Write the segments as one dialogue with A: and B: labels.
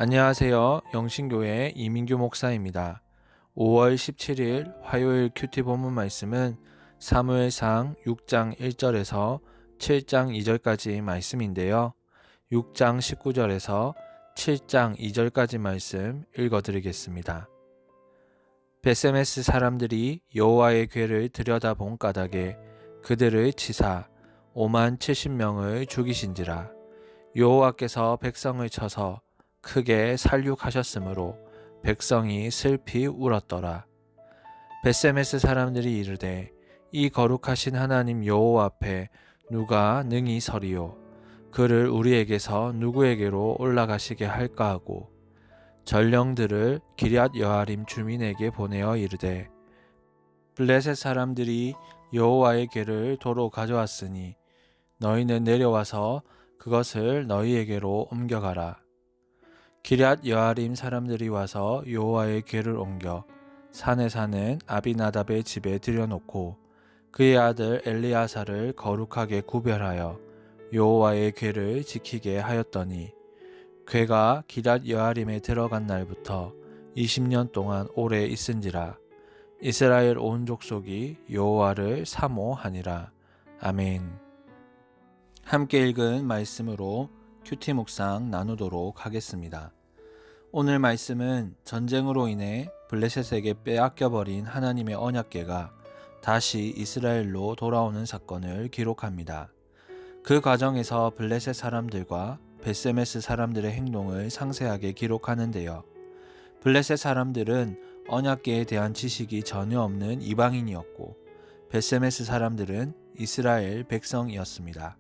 A: 안녕하세요. 영신교회 이민규 목사입니다. 5월 17일 화요일 큐티 본문 말씀은 사무엘상 6장 1절에서 7장 2절까지 말씀인데요. 6장 19절에서 7장 2절까지 말씀 읽어드리겠습니다. 베세메스 사람들이 여호와의 궤를 들여다본 까닭에 그들을 치사 5만 70명을 죽이신지라. 여호와께서 백성을 쳐서 크게 살육하셨으므로 백성이 슬피 울었더라. 베세메스 사람들이 이르되 이 거룩하신 하나님 여호와 앞에 누가 능히 서리요 그를 우리에게서 누구에게로 올라가시게 할까 하고 전령들을 기럇 여아림 주민에게 보내어 이르되 블레셋 사람들이 여호와의 궤를 도로 가져왔으니 너희는 내려와서 그것을 너희에게로 옮겨가라. 기럇 여아림 사람들이 와서 여호와의 궤를 옮겨 산에 사는 아비나답의 집에 들여놓고 그의 아들 엘리아사를 거룩하게 구별하여 여호와의 궤를 지키게 하였더니 궤가 기럇 여아림에 들어간 날부터 20년 동안 오래 있은지라. 이스라엘 온 족속이 여호와를 사모하니라. 아멘. 함께 읽은 말씀으로 큐티 묵상 나누도록 하겠습니다. 오늘 말씀은 전쟁으로 인해 블레셋에게 빼앗겨버린 하나님의 언약궤가 다시 이스라엘로 돌아오는 사건을 기록합니다. 그 과정에서 블레셋 사람들과 베세메스 사람들의 행동을 상세하게 기록하는데요. 블레셋 사람들은 언약궤에 대한 지식이 전혀 없는 이방인이었고 베세메스 사람들은 이스라엘 백성이었습니다.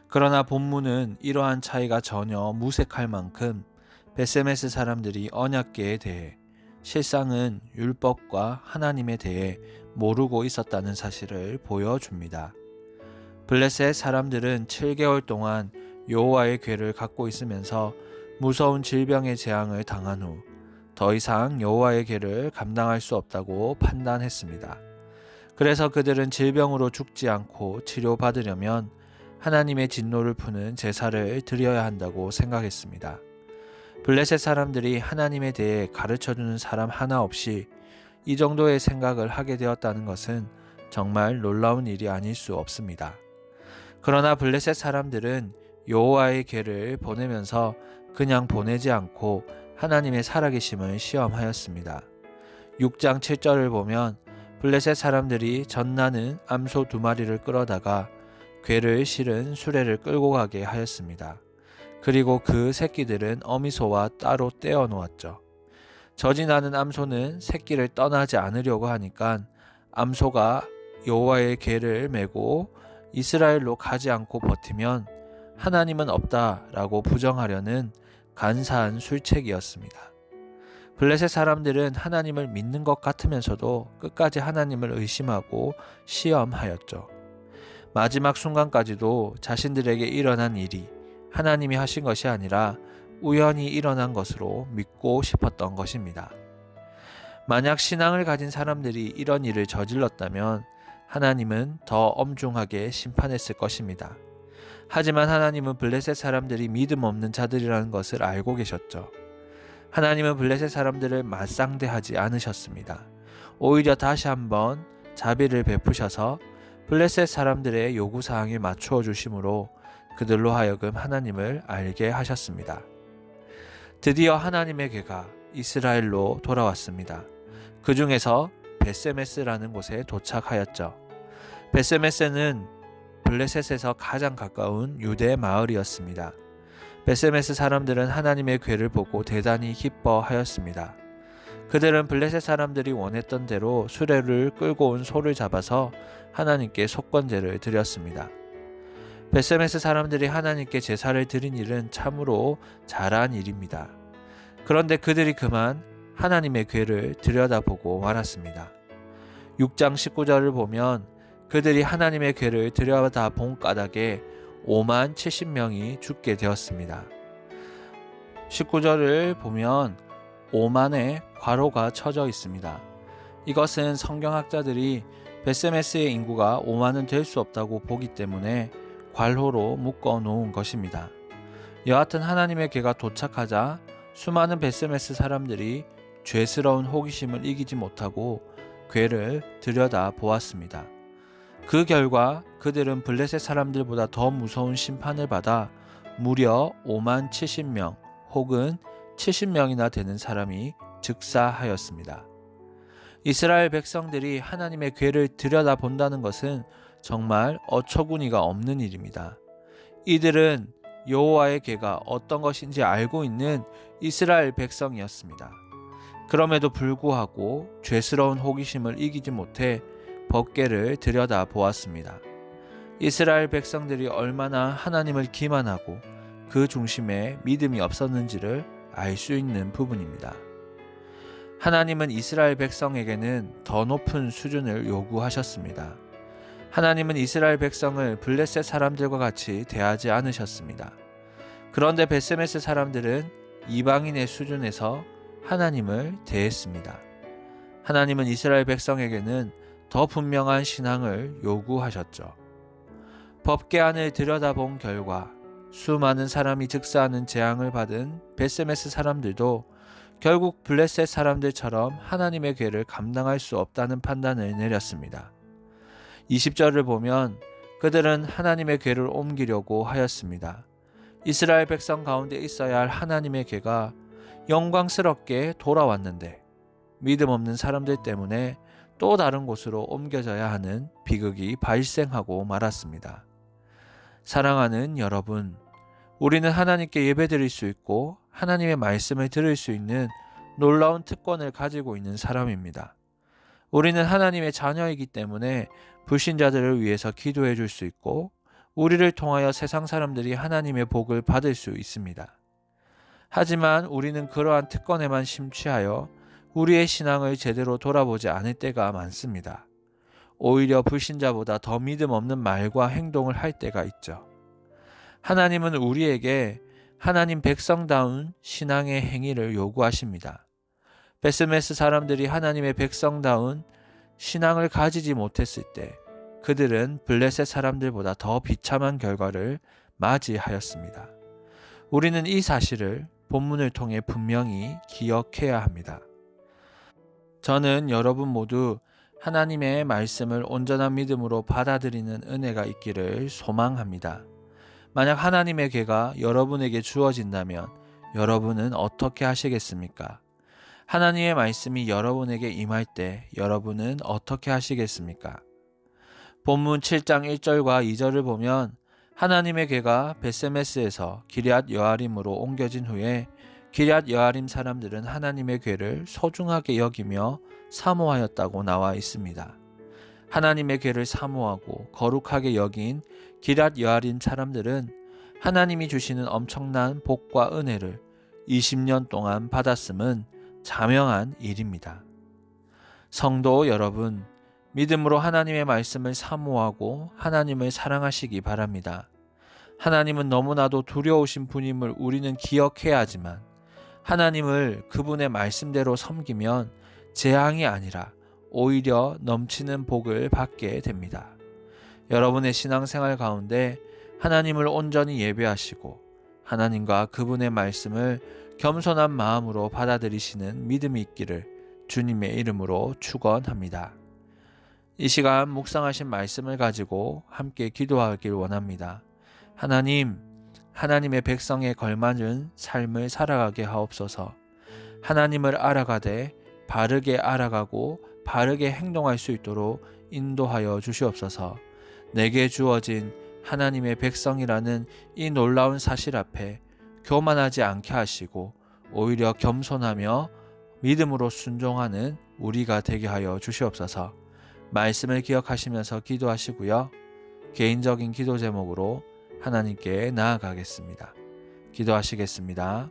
A: 그러나 본문은 이러한 차이가 전혀 무색할 만큼 베세메스 사람들이 언약궤에 대해 실상은 율법과 하나님에 대해 모르고 있었다는 사실을 보여줍니다. 블레셋 사람들은 7개월 동안 여호와의 궤를 갖고 있으면서 무서운 질병의 재앙을 당한 후 더 이상 여호와의 궤를 감당할 수 없다고 판단했습니다. 그래서 그들은 질병으로 죽지 않고 치료받으려면 하나님의 진노를 푸는 제사를 드려야 한다고 생각했습니다. 블레셋 사람들이 하나님에 대해 가르쳐주는 사람 하나 없이 이 정도의 생각을 하게 되었다는 것은 정말 놀라운 일이 아닐 수 없습니다. 그러나 블레셋 사람들은 여호와의 궤를 보내면서 그냥 보내지 않고 하나님의 살아계심을 시험하였습니다. 6장 7절을 보면 블레셋 사람들이 젖나는 암소 2마리를 끌어다가 궤를 실은 수레를 끌고 가게 하였습니다. 그리고 그 새끼들은 어미소와 따로 떼어 놓았죠. 젖이 나는 암소는 새끼를 떠나지 않으려고 하니까 암소가 여호와의 궤를 메고 이스라엘로 가지 않고 버티면 하나님은 없다라고 부정하려는 간사한 술책이었습니다. 블레셋 사람들은 하나님을 믿는 것 같으면서도 끝까지 하나님을 의심하고 시험하였죠. 마지막 순간까지도 자신들에게 일어난 일이 하나님이 하신 것이 아니라 우연히 일어난 것으로 믿고 싶었던 것입니다. 만약 신앙을 가진 사람들이 이런 일을 저질렀다면 하나님은 더 엄중하게 심판했을 것입니다. 하지만 하나님은 블레셋 사람들이 믿음 없는 자들이라는 것을 알고 계셨죠. 하나님은 블레셋 사람들을 맞상대하지 않으셨습니다. 오히려 다시 한번 자비를 베푸셔서 블레셋 사람들의 요구사항에 맞추어 주심으로 그들로 하여금 하나님을 알게 하셨습니다. 드디어 하나님의 궤가 이스라엘로 돌아왔습니다. 그 중에서 베세메스라는 곳에 도착하였죠. 베세메스는 블레셋에서 가장 가까운 유대 마을이었습니다. 베세메스 사람들은 하나님의 궤를 보고 대단히 기뻐하였습니다. 그들은 블레셋 사람들이 원했던 대로 수레를 끌고 온 소를 잡아서 하나님께 속건제를 드렸습니다. 베세메스 사람들이 하나님께 제사를 드린 일은 참으로 잘한 일입니다. 그런데 그들이 그만 하나님의 궤를 들여다보고 말았습니다. 6장 19절을 보면 그들이 하나님의 궤를 들여다본 까닭에 5만 70명이 죽게 되었습니다. 19절을 보면 5만의 괄호가 쳐져 있습니다. 이것은 성경학자들이 베세메스의 인구가 5만은 될 수 없다고 보기 때문에 괄호로 묶어 놓은 것입니다. 여하튼 하나님의 궤가 도착하자 수많은 베스메스 사람들이 죄스러운 호기심을 이기지 못하고 궤를 들여다 보았습니다. 그 결과 그들은 블레셋 사람들보다 더 무서운 심판을 받아 무려 5만 70명 혹은 70명이나 되는 사람이 즉사하였습니다. 이스라엘 백성들이 하나님의 궤를 들여다본다는 것은 정말 어처구니가 없는 일입니다. 이들은 여호와의 궤가 어떤 것인지 알고 있는 이스라엘 백성이었습니다. 그럼에도 불구하고 죄스러운 호기심을 이기지 못해 법궤를 들여다보았습니다. 이스라엘 백성들이 얼마나 하나님을 기만하고 그 중심에 믿음이 없었는지를 알 수 있는 부분입니다. 하나님은 이스라엘 백성에게는 더 높은 수준을 요구하셨습니다. 하나님은 이스라엘 백성을 블레셋 사람들과 같이 대하지 않으셨습니다. 그런데 베스메스 사람들은 이방인의 수준에서 하나님을 대했습니다. 하나님은 이스라엘 백성에게는 더 분명한 신앙을 요구하셨죠. 법궤 안을 들여다본 결과 수많은 사람이 즉사하는 재앙을 받은 베스메스 사람들도 결국 블레셋 사람들처럼 하나님의 궤를 감당할 수 없다는 판단을 내렸습니다. 20절을 보면 그들은 하나님의 궤를 옮기려고 하였습니다. 이스라엘 백성 가운데 있어야 할 하나님의 궤가 영광스럽게 돌아왔는데 믿음 없는 사람들 때문에 또 다른 곳으로 옮겨져야 하는 비극이 발생하고 말았습니다. 사랑하는 여러분, 우리는 하나님께 예배드릴 수 있고 하나님의 말씀을 들을 수 있는 놀라운 특권을 가지고 있는 사람입니다. 우리는 하나님의 자녀이기 때문에 불신자들을 위해서 기도해 줄 수 있고 우리를 통하여 세상 사람들이 하나님의 복을 받을 수 있습니다. 하지만 우리는 그러한 특권에만 심취하여 우리의 신앙을 제대로 돌아보지 않을 때가 많습니다. 오히려 불신자보다 더 믿음 없는 말과 행동을 할 때가 있죠. 하나님은 우리에게 하나님 백성다운 신앙의 행위를 요구하십니다. 베스메스 사람들이 하나님의 백성다운 신앙을 가지지 못했을 때 그들은 블레셋 사람들보다 더 비참한 결과를 맞이하였습니다. 우리는 이 사실을 본문을 통해 분명히 기억해야 합니다. 저는 여러분 모두 하나님의 말씀을 온전한 믿음으로 받아들이는 은혜가 있기를 소망합니다. 만약 하나님의 궤가 여러분에게 주어진다면 여러분은 어떻게 하시겠습니까? 하나님의 말씀이 여러분에게 임할 때 여러분은 어떻게 하시겠습니까? 본문 7장 1절과 2절을 보면 하나님의 궤가 베스메스에서 기럇 여아림으로 옮겨진 후에 기럇 여아림 사람들은 하나님의 궤를 소중하게 여기며 사모하였다고 나와 있습니다. 하나님의 궤를 사모하고 거룩하게 여긴 기럇 여아림 사람들은 하나님이 주시는 엄청난 복과 은혜를 20년 동안 받았음은 자명한 일입니다. 성도 여러분, 믿음으로 하나님의 말씀을 사모하고 하나님을 사랑하시기 바랍니다. 하나님은 너무나도 두려우신 분임을 우리는 기억해야 하지만 하나님을 그분의 말씀대로 섬기면 재앙이 아니라 오히려 넘치는 복을 받게 됩니다. 여러분의 신앙생활 가운데 하나님을 온전히 예배하시고 하나님과 그분의 말씀을 겸손한 마음으로 받아들이시는 믿음이 있기를 주님의 이름으로 축원합니다. 이 시간 묵상하신 말씀을 가지고 함께 기도하길 원합니다. 하나님, 하나님의 백성에 걸맞은 삶을 살아가게 하옵소서. 하나님을 알아가되 바르게 알아가고 바르게 행동할 수 있도록 인도하여 주시옵소서. 내게 주어진 하나님의 백성이라는 이 놀라운 사실 앞에 교만하지 않게 하시고 오히려 겸손하며 믿음으로 순종하는 우리가 되게 하여 주시옵소서. 말씀을 기억하시면서 기도하시고요. 개인적인 기도 제목으로 하나님께 나아가겠습니다. 기도하시겠습니다.